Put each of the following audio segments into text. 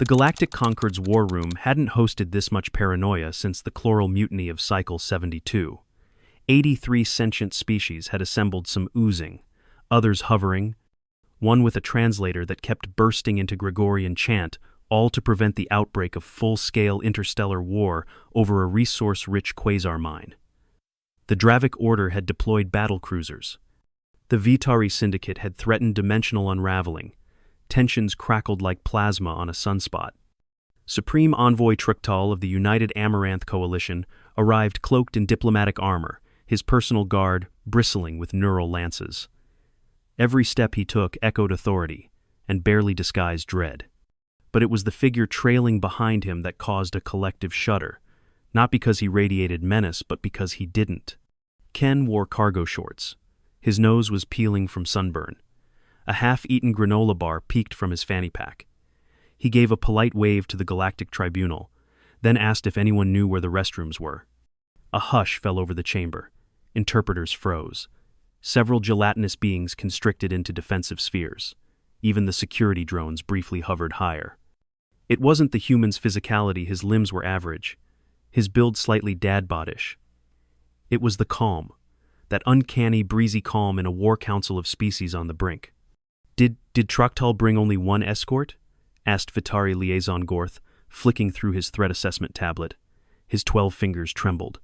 The Galactic Concord's war room hadn't hosted this much paranoia since the chloral mutiny of Cycle 72. 83 sentient species had assembled, some oozing, others hovering, one with a translator that kept bursting into Gregorian chant, all to prevent the outbreak of full-scale interstellar war over a resource-rich quasar-mine. The Dravic Order had deployed battlecruisers. The Vitari Syndicate had threatened dimensional unraveling. Tensions crackled like plasma on a sunspot. Supreme Envoy Trk'tal of the United Amaranth Coalition arrived cloaked in diplomatic armor, his personal guard bristling with neural lances. Every step he took echoed authority and barely disguised dread. But it was the figure trailing behind him that caused a collective shudder, not because he radiated menace, but because he didn't. Ken wore cargo shorts. His nose was peeling from sunburn. A half-eaten granola bar peeked from his fanny pack. He gave a polite wave to the Galactic Tribunal, then asked if anyone knew where the restrooms were. A hush fell over the chamber. Interpreters froze. Several gelatinous beings constricted into defensive spheres. Even the security drones briefly hovered higher. It wasn't the human's physicality, his limbs were average. His build slightly dad-bodish. It was the calm, that uncanny, breezy calm in a war council of species on the brink. Did Trk'tal bring only one escort? Asked Vitari Liaison Gorth, flicking through his threat assessment tablet. His 12 fingers trembled.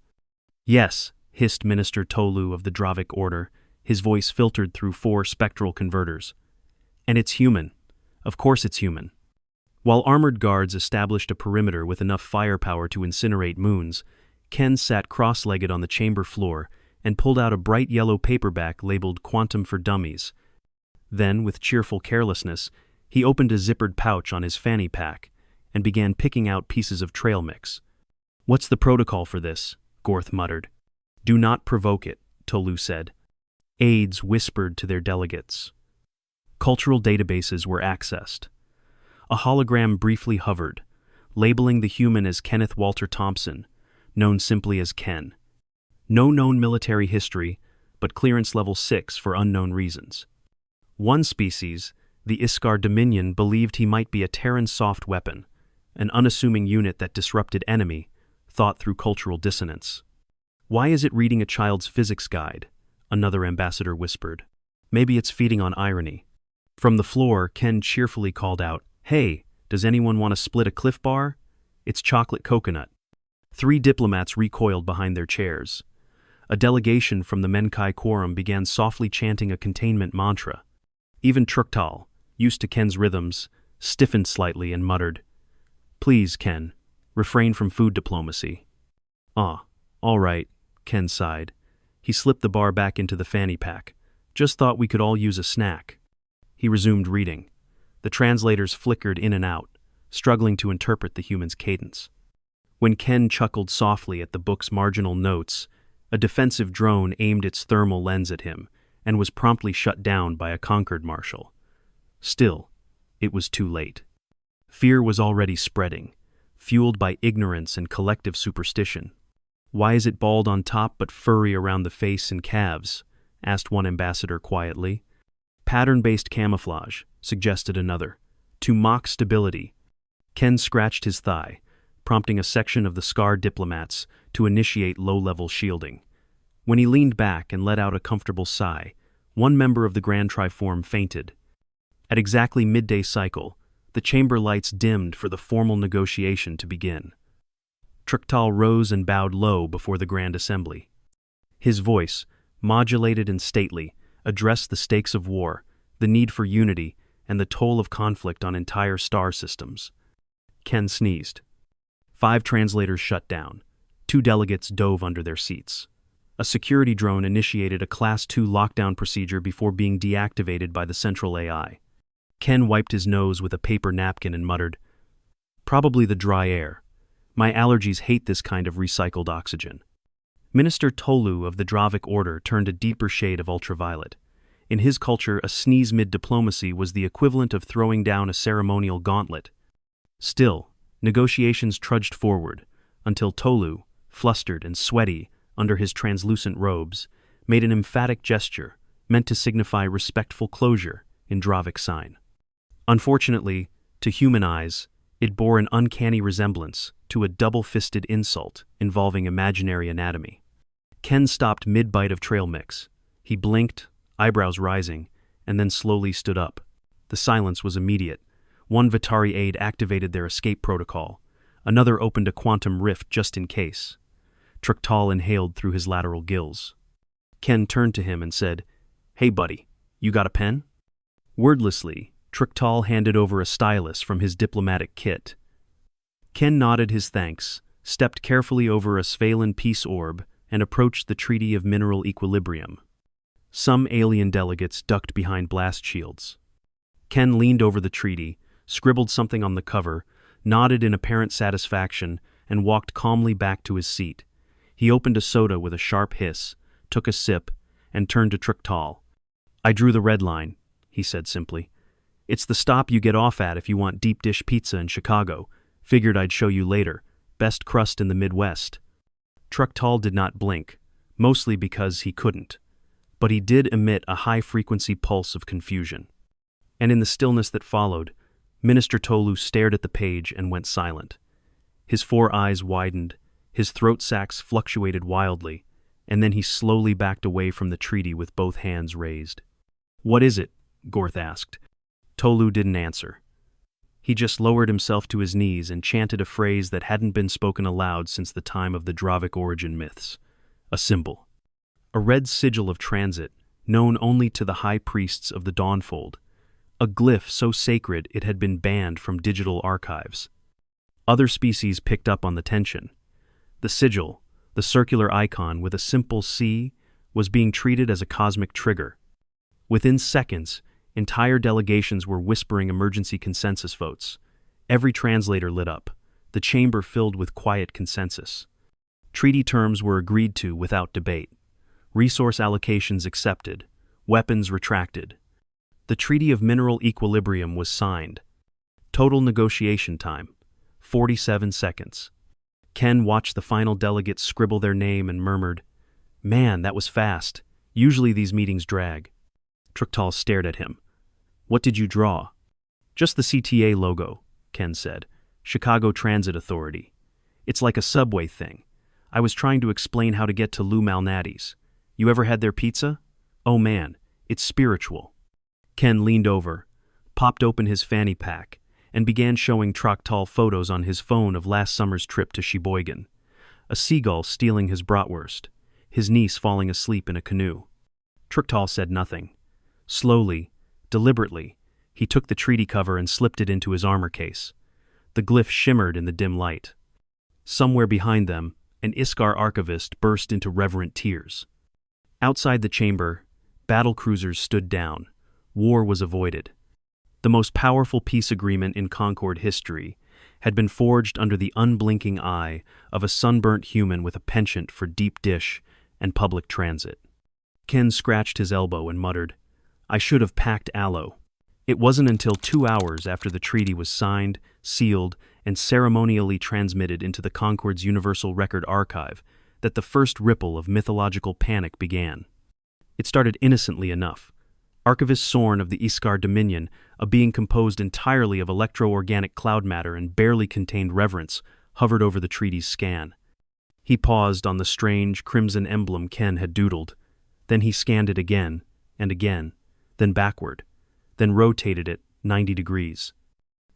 Yes, hissed Minister Tolu of the Dravic Order, his voice filtered through 4 spectral converters. And it's human. Of course it's human. While armored guards established a perimeter with enough firepower to incinerate moons, Ken sat cross-legged on the chamber floor and pulled out a bright yellow paperback labeled Quantum For Dummies. Then, with cheerful carelessness, he opened a zippered pouch on his fanny pack and began picking out pieces of trail mix. "What's the protocol for this?" Gorth muttered. "Do not provoke it," Tolu said. Aides whispered to their delegates. Cultural databases were accessed. A hologram briefly hovered, labeling the human as Kenneth Walter Thompson, known simply as Ken. No known military history, but clearance level 6 for unknown reasons. One species, the Iskar Dominion, believed he might be a Terran soft weapon, an unassuming unit that disrupted enemy, thought through cultural dissonance. "Why is it reading a child's physics guide?" another ambassador whispered. "Maybe it's feeding on irony." From the floor, Ken cheerfully called out, "Hey, does anyone want to split a Cliff Bar? It's chocolate coconut." 3 diplomats recoiled behind their chairs. A delegation from the Menkai Quorum began softly chanting a containment mantra. Even Trk'tal, used to Ken's rhythms, stiffened slightly and muttered, "Please, Ken, refrain from food diplomacy." "Ah, all right," Ken sighed. He slipped the bar back into the fanny pack. "Just thought we could all use a snack." He resumed reading. The translators flickered in and out, struggling to interpret the human's cadence. When Ken chuckled softly at the book's marginal notes, a defensive drone aimed its thermal lens at him and was promptly shut down by a Concord marshal. Still, it was too late. Fear was already spreading, fueled by ignorance and collective superstition. "Why is it bald on top but furry around the face and calves?" asked one ambassador quietly. "Pattern-based camouflage," suggested another, "to mock stability." Ken scratched his thigh, prompting a section of the scarred diplomats to initiate low-level shielding. When he leaned back and let out a comfortable sigh, one member of the Grand Triform fainted. At exactly midday cycle, the chamber lights dimmed for the formal negotiation to begin. Trk'tal rose and bowed low before the Grand Assembly. His voice, modulated and stately, addressed the stakes of war, the need for unity, and the toll of conflict on entire star systems. Ken sneezed. 5 translators shut down. 2 delegates dove under their seats. A security drone initiated a Class 2 lockdown procedure before being deactivated by the central AI. Ken wiped his nose with a paper napkin and muttered, "Probably the dry air. My allergies hate this kind of recycled oxygen." Minister Tolu of the Dravic Order turned a deeper shade of ultraviolet. In his culture, a sneeze mid-diplomacy was the equivalent of throwing down a ceremonial gauntlet. Still, negotiations trudged forward, until Tolu, flustered and sweaty under his translucent robes, made an emphatic gesture meant to signify respectful closure in Dravic sign. Unfortunately, to human eyes, It bore an uncanny resemblance to a double-fisted insult involving imaginary anatomy. Ken stopped mid-bite of trail mix. He blinked, eyebrows rising, and then slowly stood up. The silence was immediate. One Vitari aide activated their escape protocol. Another opened a quantum rift just in case. Trk'tal inhaled through his lateral gills. Ken turned to him and said, "Hey buddy, you got a pen?" Wordlessly, Trk'tal handed over a stylus from his diplomatic kit. Ken nodded his thanks, stepped carefully over a Sphalen peace orb, and approached the Treaty of Mineral Equilibrium. Some alien delegates ducked behind blast shields. Ken leaned over the treaty, scribbled something on the cover, nodded in apparent satisfaction, and walked calmly back to his seat. He opened a soda with a sharp hiss, took a sip, and turned to Trk'tal. "I drew the red line," he said simply. "It's the stop you get off at if you want deep dish pizza in Chicago. Figured I'd show you later. Best crust in the Midwest." Trk'tal did not blink, mostly because he couldn't. But he did emit a high-frequency pulse of confusion. And in the stillness that followed, Minister Tolu stared at the page and went silent. His 4 eyes widened, his throat sacs fluctuated wildly, and then he slowly backed away from the treaty with both hands raised. "What is it?" Gorth asked. Tolu didn't answer. He just lowered himself to his knees and chanted a phrase that hadn't been spoken aloud since the time of the Dravic origin myths. A symbol. A red sigil of transit, known only to the high priests of the Dawnfold. A glyph so sacred it had been banned from digital archives. Other species picked up on the tension. The sigil, the circular icon with a simple C, was being treated as a cosmic trigger. Within seconds, entire delegations were whispering emergency consensus votes. Every translator lit up, the chamber filled with quiet consensus. Treaty terms were agreed to without debate. Resource allocations accepted, weapons retracted. The Treaty of Mineral Equilibrium was signed. Total negotiation time, 47 seconds. Ken watched the final delegates scribble their name and murmured, "Man, that was fast. Usually these meetings drag." Trk'tal stared at him. "What did you draw?" "Just the CTA logo," Ken said. "Chicago Transit Authority. It's like a subway thing. I was trying to explain how to get to Lou Malnati's. You ever had their pizza? Oh man, it's spiritual." Ken leaned over, popped open his fanny pack, and began showing Trk'tal photos on his phone of last summer's trip to Sheboygan. A seagull stealing his bratwurst, his niece falling asleep in a canoe. Trk'tal said nothing. Slowly, deliberately, he took the treaty cover and slipped it into his armor case. The glyph shimmered in the dim light. Somewhere behind them, an Iskar archivist burst into reverent tears. Outside the chamber, battle cruisers stood down. War was avoided. The most powerful peace agreement in Concord history had been forged under the unblinking eye of a sunburnt human with a penchant for deep dish and public transit. Ken scratched his elbow and muttered, "I should have packed aloe." It wasn't until 2 hours after the treaty was signed, sealed, and ceremonially transmitted into the Concord's Universal Record Archive that the first ripple of mythological panic began. It started innocently enough. Archivist Sorn of the Iskar Dominion, a being composed entirely of electro-organic cloud matter and barely contained reverence, hovered over the treaty's scan. He paused on the strange crimson emblem Ken had doodled. Then he scanned it again, and again, then backward, then rotated it 90 degrees.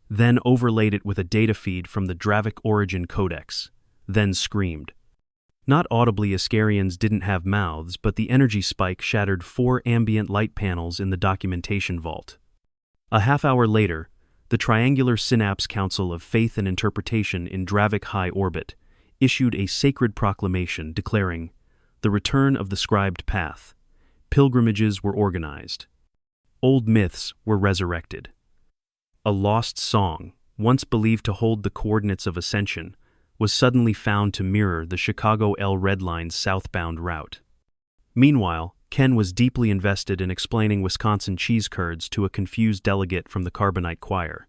Then overlaid it with a data feed from the Dravic Origin Codex, then screamed. Not audibly, Iskarians didn't have mouths, but the energy spike shattered 4 ambient light panels in the documentation vault. A half-hour later, the Triangular Synapse Council of Faith and Interpretation in Dravic High Orbit issued a sacred proclamation declaring the return of the scribed path. Pilgrimages were organized. Old myths were resurrected. A lost song, once believed to hold the coordinates of ascension, was suddenly found to mirror the Chicago L Red Line's southbound route. Meanwhile, Ken was deeply invested in explaining Wisconsin cheese curds to a confused delegate from the Carbonite Choir.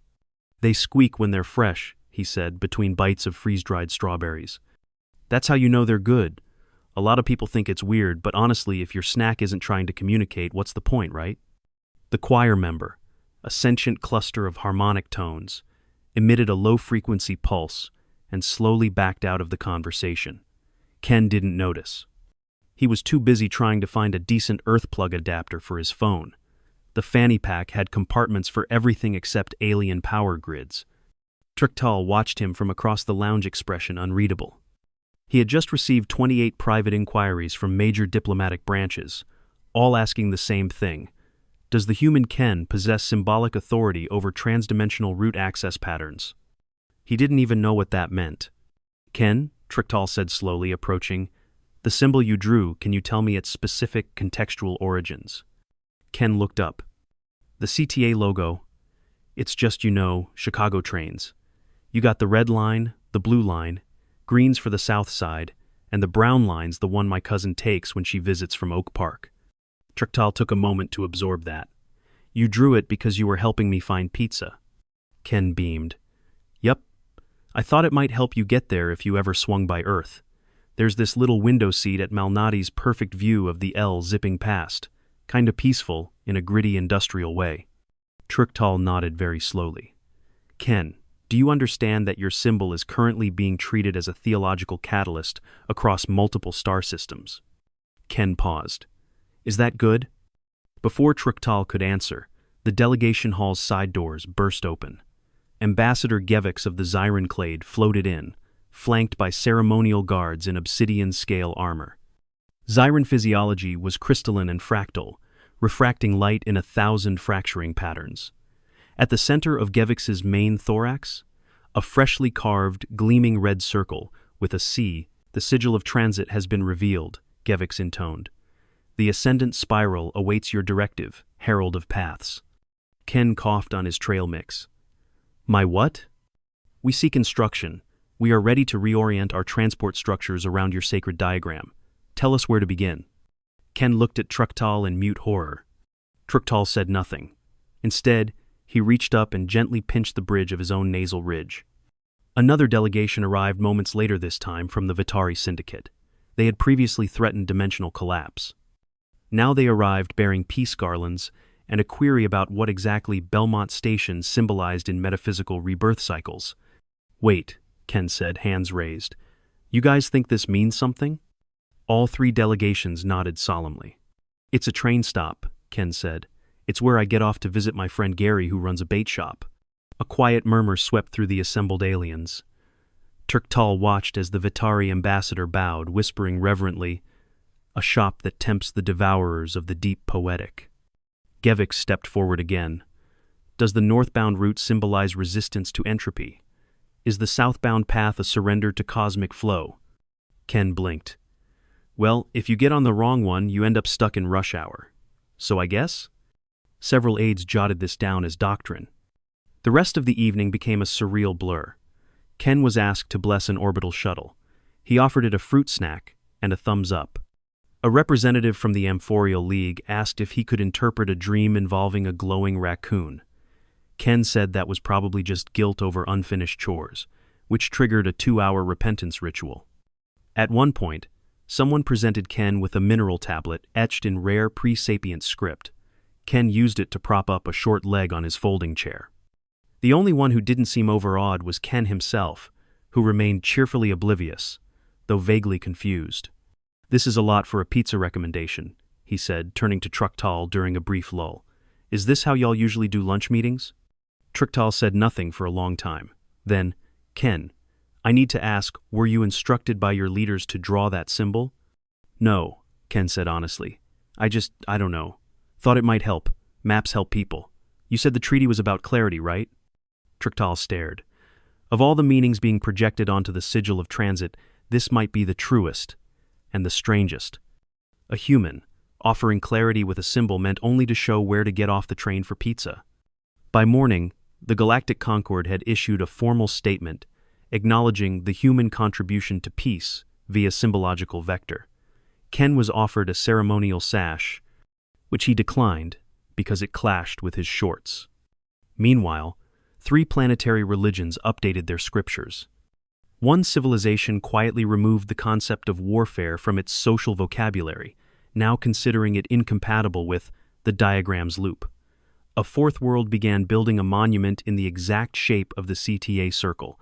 "They squeak when they're fresh," he said, between bites of freeze-dried strawberries. "That's how you know they're good. A lot of people think it's weird, but honestly, if your snack isn't trying to communicate, what's the point, right?" The choir member, a sentient cluster of harmonic tones, emitted a low-frequency pulse, and slowly backed out of the conversation. Ken didn't notice. He was too busy trying to find a decent earth plug adapter for his phone. The fanny pack had compartments for everything except alien power grids. Trk'tal watched him from across the lounge, expression unreadable. He had just received 28 private inquiries from major diplomatic branches, all asking the same thing. Does the human Ken possess symbolic authority over transdimensional root access patterns? He didn't even know what that meant. Ken, Trk'tal said slowly, approaching, the symbol you drew, can you tell me its specific contextual origins? Ken looked up. The CTA logo. It's just, Chicago trains. You got the red line, the blue line, greens for the south side, and the brown line's the one my cousin takes when she visits from Oak Park. Trk'tal took a moment to absorb that. You drew it because you were helping me find pizza. Ken beamed. Yep. I thought it might help you get there if you ever swung by Earth. There's this little window seat at Malnati's perfect view of the L zipping past. Kinda peaceful, in a gritty industrial way. Trk'tal nodded very slowly. Ken, do you understand that your symbol is currently being treated as a theological catalyst across multiple star systems? Ken paused. Is that good? Before Trk'tal could answer, the delegation hall's side doors burst open. Ambassador Gevix of the Zyrenclade floated in, flanked by ceremonial guards in obsidian-scale armor. Zyren physiology was crystalline and fractal, refracting light in 1,000 fracturing patterns. At the center of Gevix's main thorax, a freshly carved, gleaming red circle with a C, the sigil of transit, has been revealed, Gevix intoned. The ascendant spiral awaits your directive, herald of paths. Ken coughed on his trail mix. My what? We seek instruction. We are ready to reorient our transport structures around your sacred diagram. Tell us where to begin. Ken looked at Trk'tal in mute horror. Trk'tal said nothing. Instead, he reached up and gently pinched the bridge of his own nasal ridge. Another delegation arrived moments later, this time from the Vitari Syndicate. They had previously threatened dimensional collapse. Now they arrived bearing peace garlands and a query about what exactly Belmont Station symbolized in metaphysical rebirth cycles. Wait, Ken said, hands raised. You guys think this means something? All three delegations nodded solemnly. It's a train stop, Ken said. It's where I get off to visit my friend Gary, who runs a bait shop. A quiet murmur swept through the assembled aliens. Trk'tal watched as the Vitari ambassador bowed, whispering reverently, a shop that tempts the devourers of the deep poetic. Gevix stepped forward again. Does the northbound route symbolize resistance to entropy? Is the southbound path a surrender to cosmic flow? Ken blinked. Well, if you get on the wrong one, you end up stuck in rush hour. So I guess? Several aides jotted this down as doctrine. The rest of the evening became a surreal blur. Ken was asked to bless an orbital shuttle. He offered it a fruit snack and a thumbs up. A representative from the Amphorial League asked if he could interpret a dream involving a glowing raccoon. Ken said that was probably just guilt over unfinished chores, which triggered a 2-hour repentance ritual. At one point, someone presented Ken with a mineral tablet etched in rare pre-sapient script. Ken used it to prop up a short leg on his folding chair. The only one who didn't seem overawed was Ken himself, who remained cheerfully oblivious, though vaguely confused. This is a lot for a pizza recommendation, he said, turning to Trk'tal during a brief lull. Is this how y'all usually do lunch meetings? Trk'tal said nothing for a long time. Then, Ken, I need to ask, were you instructed by your leaders to draw that symbol? No, Ken said honestly. I don't know. Thought it might help. Maps help people. You said the treaty was about clarity, right? Trk'tal stared. Of all the meanings being projected onto the sigil of transit, this might be the truest and the strangest. A human, offering clarity with a symbol meant only to show where to get off the train for pizza. By morning, the Galactic Concord had issued a formal statement acknowledging the human contribution to peace via symbological vector. Ken was offered a ceremonial sash, which he declined because it clashed with his shorts. Meanwhile, 3 planetary religions updated their scriptures. One civilization quietly removed the concept of warfare from its social vocabulary, now considering it incompatible with the diagram's loop. A fourth world began building a monument in the exact shape of the CTA circle,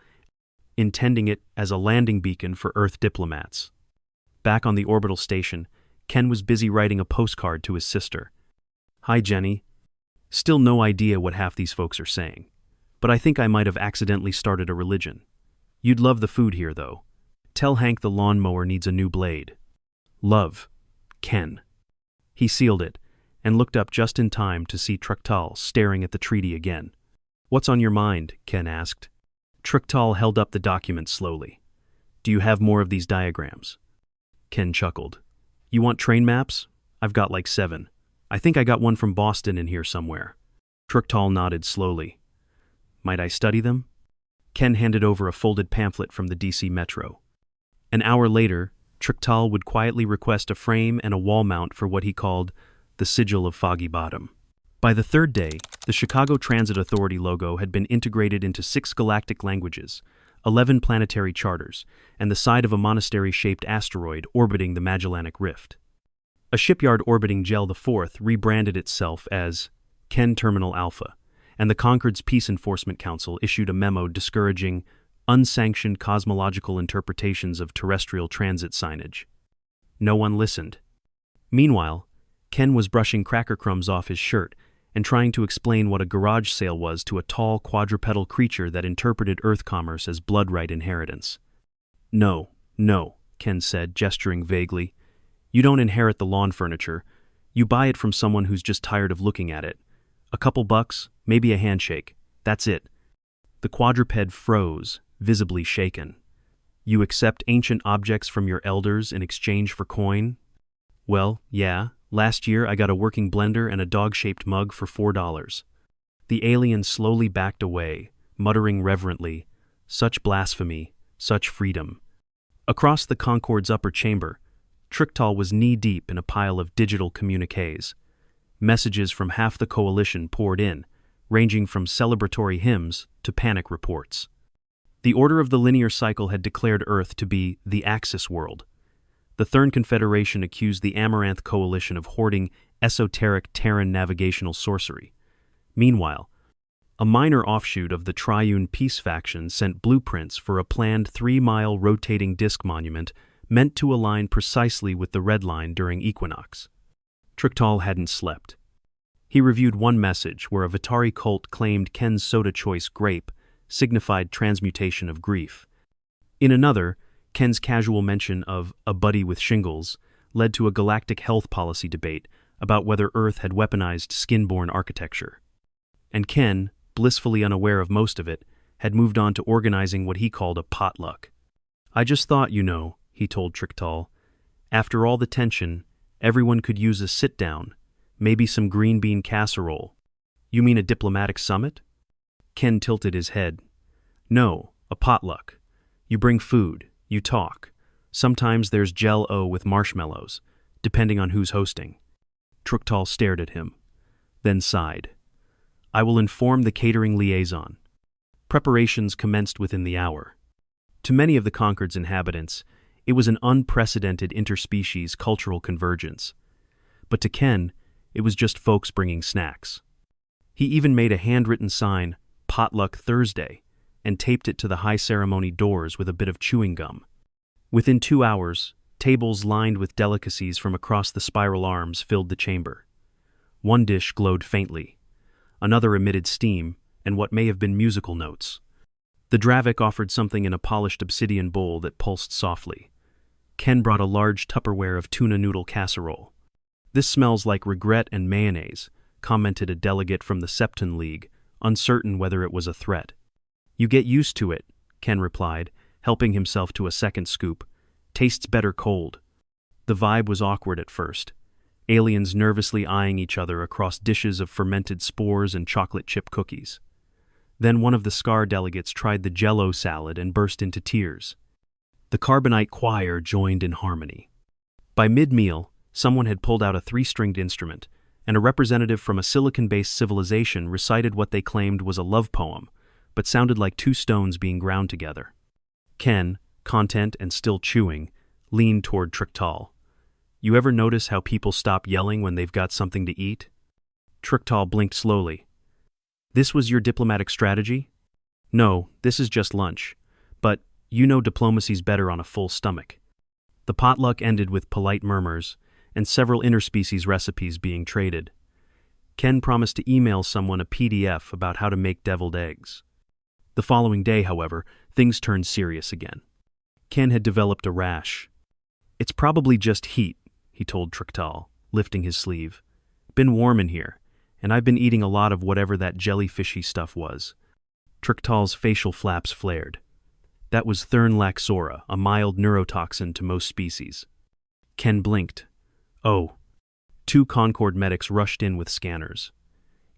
intending it as a landing beacon for Earth diplomats. Back on the orbital station, Ken was busy writing a postcard to his sister. "Hi, Jenny. Still no idea what half these folks are saying. But I think I might have accidentally started a religion. You'd love the food here, though. Tell Hank the lawnmower needs a new blade. Love, Ken." He sealed it, and looked up just in time to see Trk'tal staring at the treaty again. "What's on your mind?" Ken asked. Trk'tal held up the document slowly. "Do you have more of these diagrams?" Ken chuckled. "You want train maps? I've got like 7. I think I got one from Boston in here somewhere." Trk'tal nodded slowly. "Might I study them?" Ken handed over a folded pamphlet from the DC Metro. An hour later, Trk'tal would quietly request a frame and a wall mount for what he called the sigil of Foggy Bottom. By the third day, the Chicago Transit Authority logo had been integrated into 6 galactic languages, 11 planetary charters, and the side of a monastery-shaped asteroid orbiting the Magellanic Rift. A shipyard orbiting Gel IV rebranded itself as Ken Terminal Alpha, and the Concord's Peace Enforcement Council issued a memo discouraging unsanctioned cosmological interpretations of terrestrial transit signage. No one listened. Meanwhile, Ken was brushing cracker crumbs off his shirt and trying to explain what a garage sale was to a tall quadrupedal creature that interpreted Earth commerce as blood right inheritance. No, Ken said, gesturing vaguely. "You don't inherit the lawn furniture. You buy it from someone who's just tired of looking at it. A couple bucks, maybe a handshake. That's it." The quadruped froze, visibly shaken. "You accept ancient objects from your elders in exchange for coin?" "Well, yeah. Last year I got a working blender and a dog-shaped mug for $4. The alien slowly backed away, muttering reverently, "Such blasphemy, such freedom." Across the Concorde's upper chamber, Trk'tal was knee-deep in a pile of digital communiques. Messages from half the coalition poured in, ranging from celebratory hymns to panic reports. The Order of the Linear Cycle had declared Earth to be the Axis world. The Third Confederation accused the Amaranth Coalition of hoarding esoteric Terran navigational sorcery. Meanwhile, a minor offshoot of the Triune Peace faction sent blueprints for a planned 3-mile rotating disk monument meant to align precisely with the red line during equinox. Trk'tal hadn't slept. He reviewed one message where a Vitari cult claimed Ken's soda choice grape signified transmutation of grief. In another, Ken's casual mention of a buddy with shingles led to a galactic health policy debate about whether Earth had weaponized skin-borne architecture. And Ken, blissfully unaware of most of it, had moved on to organizing what he called a potluck. "I just thought, he told Trk'tal, after all the tension, everyone could use a sit-down, maybe some green bean casserole." "You mean a diplomatic summit?" Ken tilted his head. "No, a potluck. You bring food. You talk. Sometimes there's Jell-O with marshmallows, depending on who's hosting." Trk'tal stared at him, then sighed. "I will inform the catering liaison." Preparations commenced within the hour. To many of the Concorde's inhabitants, it was an unprecedented interspecies cultural convergence. But to Ken, it was just folks bringing snacks. He even made a handwritten sign, "Potluck Thursday," and taped it to the high ceremony doors with a bit of chewing gum. Within 2 hours, tables lined with delicacies from across the spiral arms filled the chamber. One dish glowed faintly. Another emitted steam and what may have been musical notes. The Dravik offered something in a polished obsidian bowl that pulsed softly. Ken brought a large Tupperware of tuna noodle casserole. "This smells like regret and mayonnaise," commented a delegate from the Septon League, uncertain whether it was a threat. "You get used to it," Ken replied, helping himself to a second scoop. "Tastes better cold." The vibe was awkward at first. Aliens nervously eyeing each other across dishes of fermented spores and chocolate chip cookies. Then one of the SCAR delegates tried the Jell-O salad and burst into tears. The Carbonite choir joined in harmony. By mid-meal, someone had pulled out a 3-stringed instrument, and a representative from a silicon-based civilization recited what they claimed was a love poem, but sounded like 2 stones being ground together. Ken, content and still chewing, leaned toward Trk'tal. "You ever notice how people stop yelling when they've got something to eat?" Trk'tal blinked slowly. This was your diplomatic strategy? No, this is just lunch. But you know diplomacy's better on a full stomach. The potluck ended with polite murmurs and several interspecies recipes being traded. Ken promised to email someone a PDF about how to make deviled eggs. The following day, however, things turned serious again. Ken had developed a rash. It's probably just heat, he told Trk'tal, lifting his sleeve. Been warm in here, and I've been eating a lot of whatever that jellyfishy stuff was. Trk'tal's facial flaps flared. That was Thurnlaxora, a mild neurotoxin to most species. Ken blinked. Oh. 2 Concord medics rushed in with scanners.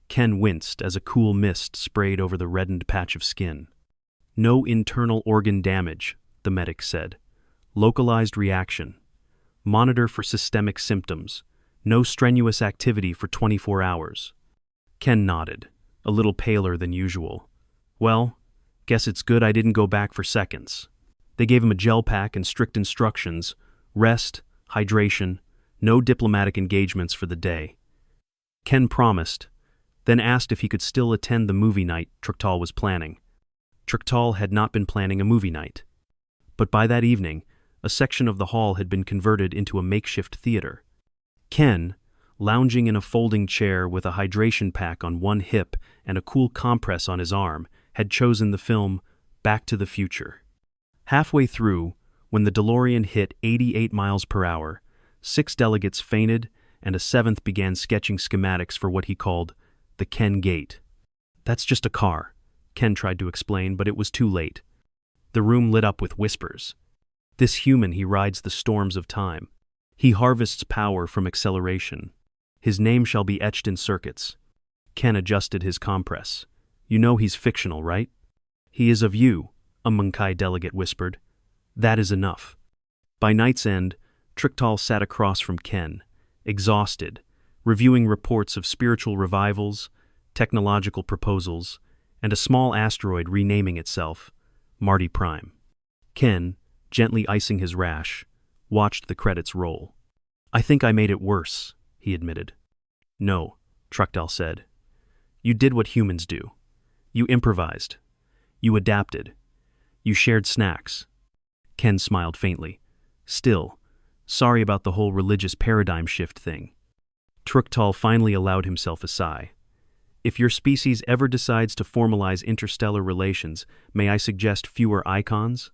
Ken winced as a cool mist sprayed over the reddened patch of skin. No internal organ damage, the medic said. Localized reaction. Monitor for systemic symptoms. No strenuous activity for 24 hours. Ken nodded, a little paler than usual. Well, guess it's good I didn't go back for seconds. They gave him a gel pack and strict instructions. Rest, hydration, no diplomatic engagements for the day. Ken promised, then asked if he could still attend the movie night Trk'tal was planning. Trk'tal had not been planning a movie night. But by that evening, a section of the hall had been converted into a makeshift theater. Ken, lounging in a folding chair with a hydration pack on one hip and a cool compress on his arm, had chosen the film Back to the Future. Halfway through, when the DeLorean hit 88 miles per hour, 6 delegates fainted and a 7th began sketching schematics for what he called the Ken Gate. That's just a car, Ken tried to explain, but it was too late. The room lit up with whispers. This human, he rides the storms of time. He harvests power from acceleration. His name shall be etched in circuits. Ken adjusted his compress. You know he's fictional, right? He is of you, a Munkai delegate whispered. That is enough. By night's end, Trk'tal sat across from Ken, exhausted, reviewing reports of spiritual revivals, technological proposals, and a small asteroid renaming itself Marty Prime. Ken, gently icing his rash, watched the credits roll. I think I made it worse, he admitted. No, Trk'tal said. You did what humans do. You improvised. You adapted. You shared snacks. Ken smiled faintly. Still, sorry about the whole religious paradigm shift thing. Trk'tal finally allowed himself a sigh. If your species ever decides to formalize interstellar relations, may I suggest fewer icons?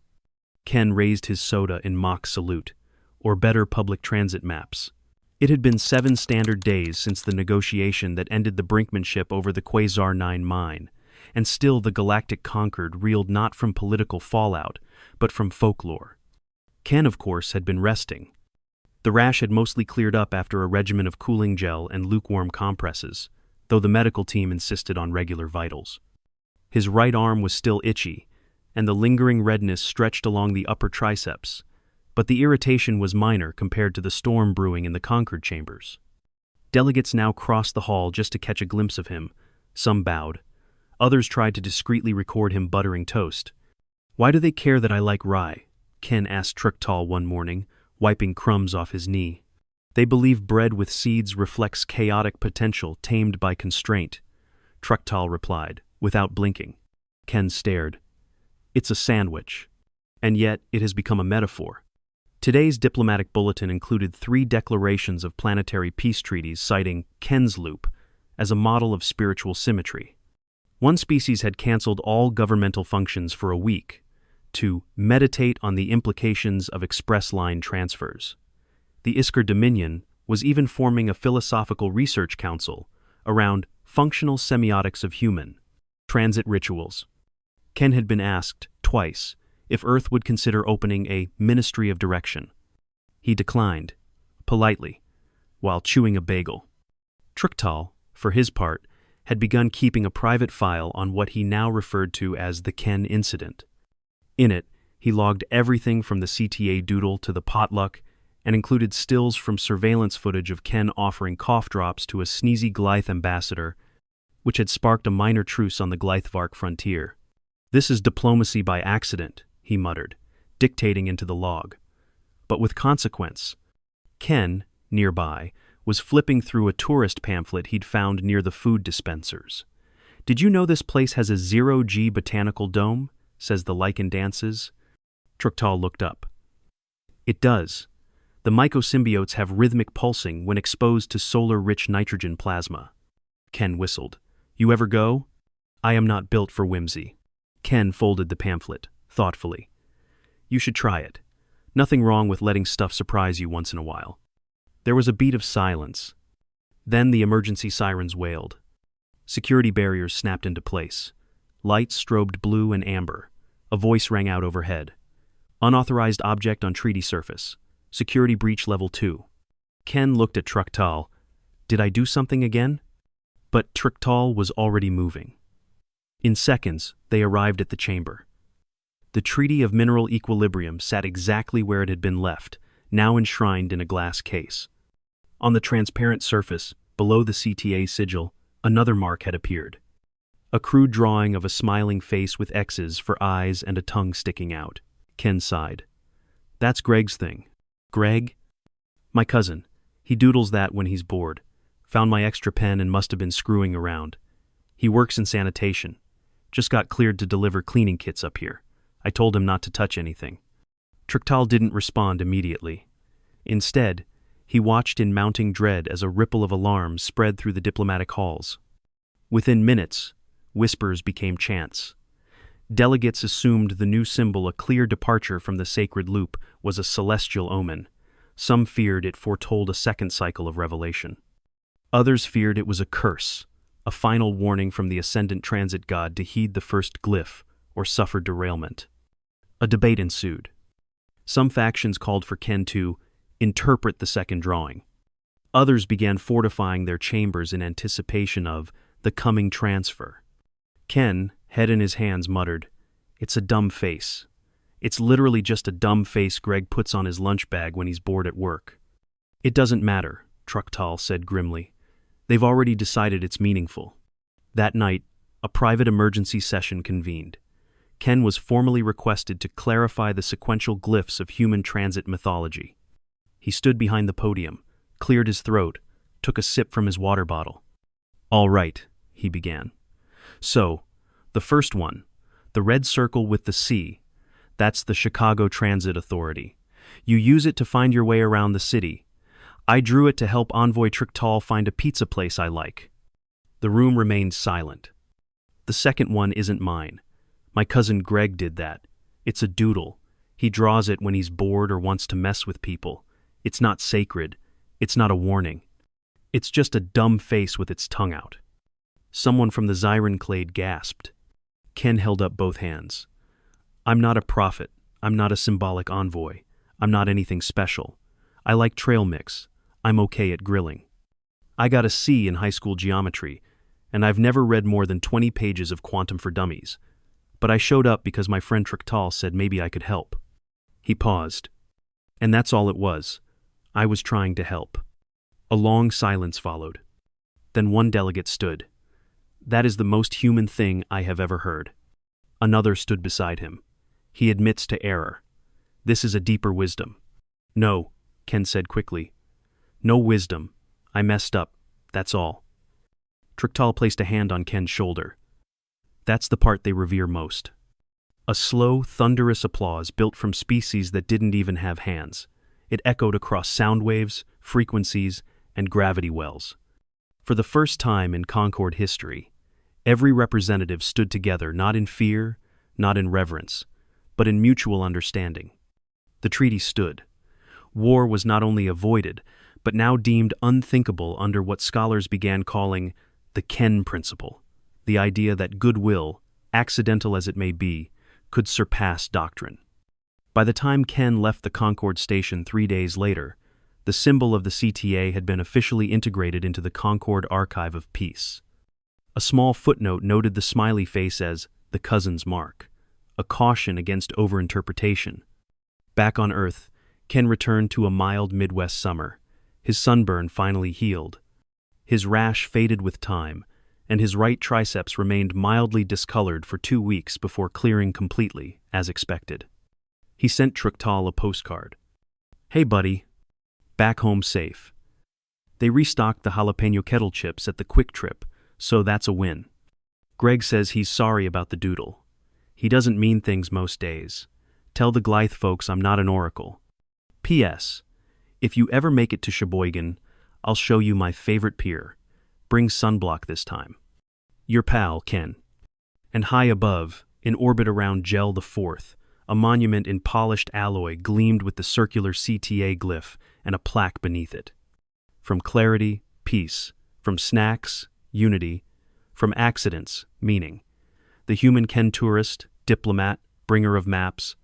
Ken raised his soda in mock salute, or better public transit maps. It had been 7 standard days since the negotiation that ended the brinkmanship over the quasar-mine mine, and still the galactic Concord reeled not from political fallout, but from folklore. Ken, of course, had been resting. The rash had mostly cleared up after a regimen of cooling gel and lukewarm compresses, though the medical team insisted on regular vitals. His right arm was still itchy, and the lingering redness stretched along the upper triceps, but the irritation was minor compared to the storm brewing in the Concord chambers. Delegates now crossed the hall just to catch a glimpse of him. Some bowed. Others tried to discreetly record him buttering toast. Why do they care that I like rye? Ken asked Trk'tal one morning, wiping crumbs off his knee. They believe bread with seeds reflects chaotic potential tamed by constraint, Trk'tal replied, without blinking. Ken stared. It's a sandwich. And yet, it has become a metaphor. Today's diplomatic bulletin included 3 declarations of planetary peace treaties citing Ken's loop as a model of spiritual symmetry. One species had canceled all governmental functions for a week to meditate on the implications of express line transfers. The Isker Dominion was even forming a philosophical research council around functional semiotics of human transit rituals. Ken had been asked twice if Earth would consider opening a Ministry of Direction. He declined, politely, while chewing a bagel. Trk'tal, for his part, had begun keeping a private file on what he now referred to as the Ken incident. In it, he logged everything from the CTA doodle to the potluck and included stills from surveillance footage of Ken offering cough drops to a sneezy Glythe ambassador, which had sparked a minor truce on the Glythevark frontier. This is diplomacy by accident, he muttered, dictating into the log. But with consequence. Ken, nearby, was flipping through a tourist pamphlet he'd found near the food dispensers. "Did you know this place has a zero-G botanical dome?" says the lichen dances. Trk'tal looked up. "It does. The mycosymbiotes have rhythmic pulsing when exposed to solar-rich nitrogen plasma." Ken whistled. "You ever go?" "I am not built for whimsy." Ken folded the pamphlet, thoughtfully. "You should try it. Nothing wrong with letting stuff surprise you once in a while." There was a beat of silence. Then the emergency sirens wailed. Security barriers snapped into place. Lights strobed blue and amber. A voice rang out overhead. "Unauthorized object on treaty surface. Security breach level 2. Ken looked at Trk'tal. "Did I do something again?" But Trk'tal was already moving. In seconds, they arrived at the chamber. The Treaty of Mineral Equilibrium sat exactly where it had been left, now enshrined in a glass case. On the transparent surface, below the CTA sigil, another mark had appeared. A crude drawing of a smiling face with X's for eyes and a tongue sticking out. Ken sighed. "That's Greg's thing." "Greg?" "My cousin. He doodles that when he's bored. Found my extra pen and must have been screwing around. He works in sanitation. Just got cleared to deliver cleaning kits up here. I told him not to touch anything." Trk'tal didn't respond immediately. Instead, he watched in mounting dread as a ripple of alarm spread through the diplomatic halls. Within minutes, whispers became chants. Delegates assumed the new symbol, a clear departure from the sacred loop, was a celestial omen. Some feared it foretold a second cycle of revelation. Others feared it was a curse, a final warning from the ascendant transit god to heed the first glyph or suffer derailment. A debate ensued. Some factions called for Ken to interpret the second drawing. Others began fortifying their chambers in anticipation of the coming transfer. Ken, head in his hands, muttered, "It's a dumb face. It's literally just a dumb face Greg puts on his lunch bag when he's bored at work." "It doesn't matter," Trk'tal said grimly. "They've already decided it's meaningful." That night, a private emergency session convened. Ken was formally requested to clarify the sequential glyphs of human transit mythology. He stood behind the podium, cleared his throat, took a sip from his water bottle. "All right," he began. "So, the first one, the red circle with the C, that's the Chicago Transit Authority. You use it to find your way around the city. I drew it to help Envoy Trk'tal find a pizza place I like." The room remained silent. "The second one isn't mine. My cousin Greg did that. It's a doodle. He draws it when he's bored or wants to mess with people. It's not sacred. It's not a warning. It's just a dumb face with its tongue out." Someone from the Zyron clade gasped. Ken held up both hands. "I'm not a prophet. I'm not a symbolic envoy. I'm not anything special. I like trail mix. I'm okay at grilling. I got a C in high school geometry, and I've never read more than 20 pages of Quantum For Dummies. But I showed up because my friend Trk'tal said maybe I could help." He paused. "And that's all it was. I was trying to help." A long silence followed. Then one delegate stood. "That is the most human thing I have ever heard." Another stood beside him. "He admits to error. This is a deeper wisdom." "No," Ken said quickly. "No wisdom. I messed up. That's all." Trk'tal placed a hand on Ken's shoulder. "That's the part they revere most." A slow, thunderous applause built from species that didn't even have hands. It echoed across sound waves, frequencies, and gravity wells. For the first time in Concord history, every representative stood together not in fear, not in reverence, but in mutual understanding. The treaty stood. War was not only avoided, but now deemed unthinkable under what scholars began calling the Ken principle, the idea that goodwill, accidental as it may be, could surpass doctrine. By the time Ken left the Concord station 3 days later, the symbol of the CTA had been officially integrated into the Concord Archive of Peace. A small footnote noted the smiley face as the cousin's mark, a caution against overinterpretation. Back on Earth, Ken returned to a mild Midwest summer. His sunburn finally healed. His rash faded with time, and his right triceps remained mildly discolored for 2 weeks before clearing completely, as expected. He sent Trk'tal a postcard. "Hey buddy, back home safe. They restocked the jalapeno kettle chips at the Quick Trip, so that's a win. Greg says he's sorry about the doodle. He doesn't mean things most days. Tell the Glythe folks I'm not an oracle. P.S. If you ever make it to Sheboygan, I'll show you my favorite pier. Bring sunblock this time. Your pal, Ken. And high above, in orbit around Gel the Fourth, a monument in polished alloy gleamed with the circular CTA glyph and a plaque beneath it. From clarity, peace. From snacks, unity. From accidents, meaning. The human Ken tourist, diplomat, bringer of maps,